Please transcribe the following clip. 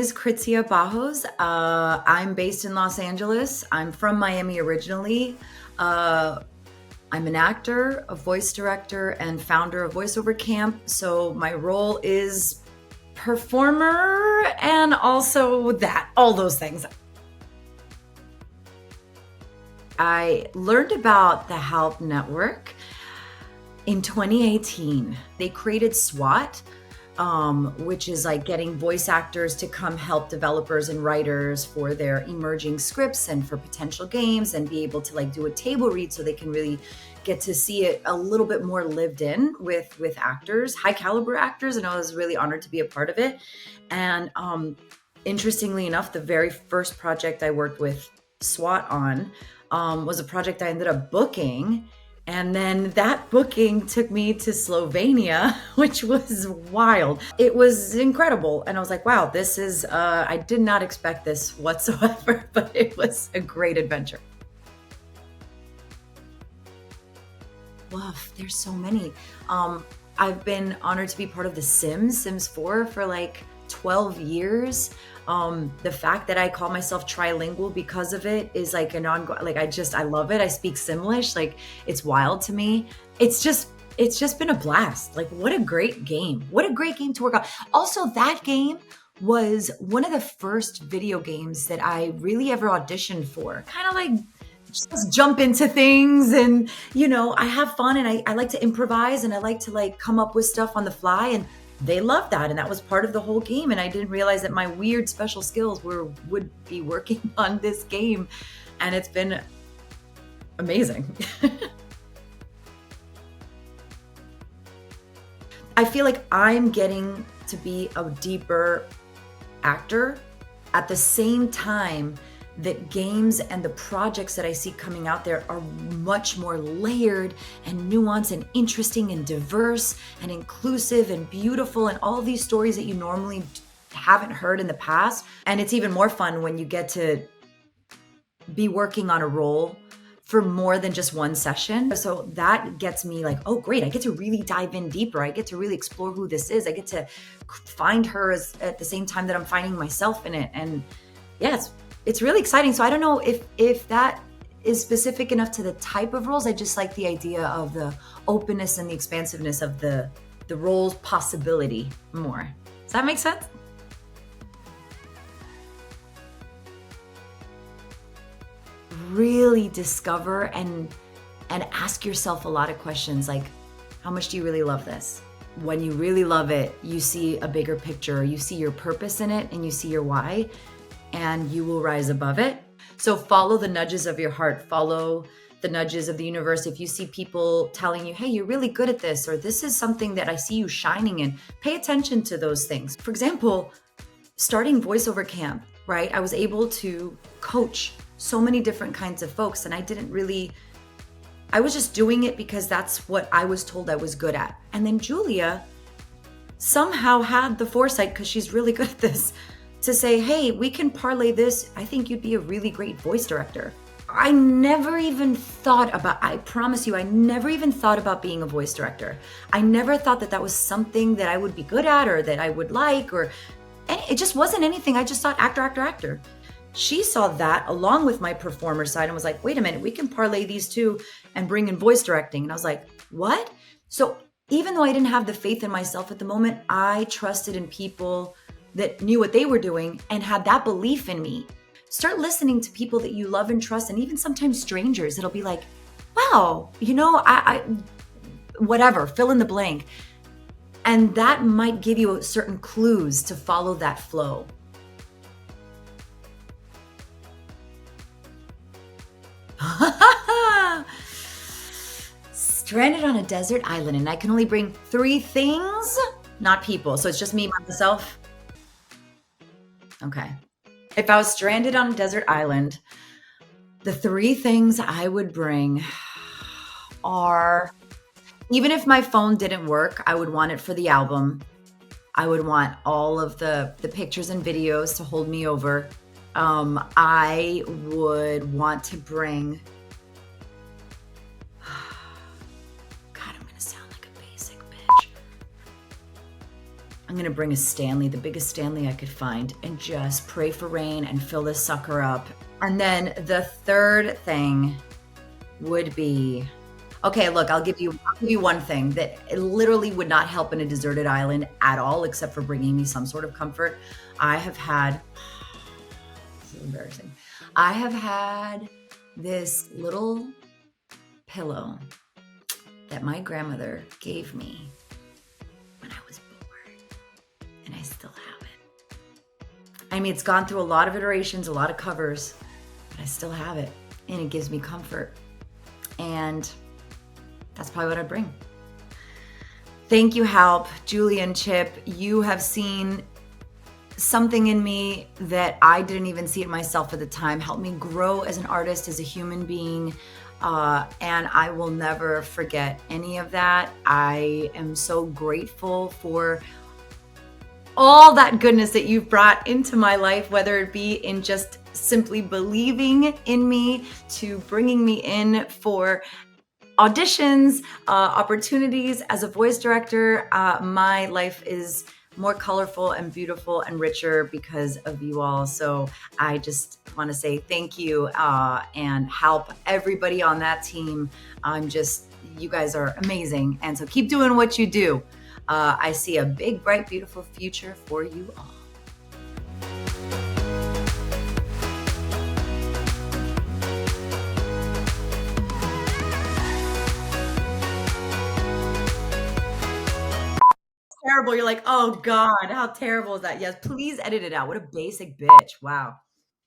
is Krizia Bajos. I'm based in Los Angeles. I'm from Miami originally. I'm an actor, a voice director, and founder of Voiceover Camp. So my role is performer and also all those things. I learned about the Help Network in 2018. They created SWAT, which is like getting voice actors to come help developers and writers for their emerging scripts and for potential games, and be able to like do a table read so they can really get to see it a little bit more lived in with actors, high caliber actors. And I was really honored to be a part of it. And interestingly enough, the very first project I worked with SWAT on was a project I ended up booking. And then that booking took me to Slovenia, which was wild. It was incredible. And I was like, wow, this is, I did not expect this whatsoever, but it was a great adventure. Wow, there's so many. I've been honored to be part of the Sims 4 for like 12 years. The fact that I call myself trilingual because of it is like an ongoing, like I love it. I speak Simlish, like it's wild to me. It's just been a blast. Like what a great game. What a great game to work on. Also, that game was one of the first video games that I really ever auditioned for. Kind of like just jump into things and, you know, I have fun and I like to improvise and I like to like come up with stuff on the fly, and they loved that, and that was part of the whole game. And I didn't realize that my weird special skills would be working on this game, and it's been amazing. I feel like I'm getting to be a deeper actor at the same time that games and the projects that I see coming out there are much more layered and nuanced and interesting and diverse and inclusive and beautiful, and all these stories that you normally haven't heard in the past. And it's even more fun when you get to be working on a role for more than just one session. So that gets me like, oh great, I get to really dive in deeper. I get to really explore who this is. I get to find her at the same time that I'm finding myself in it. And yeah, it's really exciting. So I don't know if that is specific enough to the type of roles. I just like the idea of the openness and the expansiveness of the role's possibility more. Does that make sense? Really discover and ask yourself a lot of questions like, how much do you really love this? When you really love it, you see a bigger picture, you see your purpose in it, and you see your why, and you will rise above it. So follow the nudges of your heart, follow the nudges of the universe. If you see people telling you, hey, you're really good at this, or this is something that I see you shining in, pay attention to those things. For example, starting Voiceover Camp, right? I was able to coach so many different kinds of folks, and I was just doing it because that's what I was told I was good at. And then Julia somehow had the foresight, because she's really good at this, to say, hey, we can parlay this. I think you'd be a really great voice director. I never even thought about, I promise you, I never even thought about being a voice director. I never thought that was something that I would be good at or that I would like, or it just wasn't anything. I just thought actor. She saw that along with my performer side and was like, wait a minute, we can parlay these two and bring in voice directing. And I was like, what? So even though I didn't have the faith in myself at the moment, I trusted in people that knew what they were doing and had that belief in me. Start listening to people that you love and trust, and even sometimes strangers. It'll be like, wow, you know, I whatever, fill in the blank. And that might give you certain clues to follow that flow. Stranded on a desert island, and I can only bring 3 things, not people. So it's just me by myself. Okay. If I was stranded on a desert island, the 3 things I would bring are, even if my phone didn't work, I would want it for the album. I would want all of the pictures and videos to hold me over. I would want to bring, God, I'm going to sound like a basic bitch. I'm gonna bring a Stanley, the biggest Stanley I could find, and just pray for rain and fill this sucker up. And then the third thing would be, okay, look, I'll give you one thing that it literally would not help in a deserted island at all, except for bringing me some sort of comfort. I have had, this is embarrassing. I have had this little pillow that my grandmother gave me when I was born, and I still have it. I mean, it's gone through a lot of iterations, a lot of covers, but I still have it, and it gives me comfort. And that's probably what I bring. Thank you, Halp, Julie, and Chip. You have seen something in me that I didn't even see it myself at the time. Helped me grow as an artist, as a human being. And I will never forget any of that. I am so grateful for all that goodness that you've brought into my life, whether it be in just simply believing in me, to bringing me in for auditions, opportunities as a voice director. My life is more colorful and beautiful and richer because of you all. So I just want to say thank you and help everybody on that team. You guys are amazing. And so keep doing what you do. I see a big, bright, beautiful future for you all. Terrible. You're like, oh God, how terrible is that? Yes, please edit it out. What a basic bitch. Wow.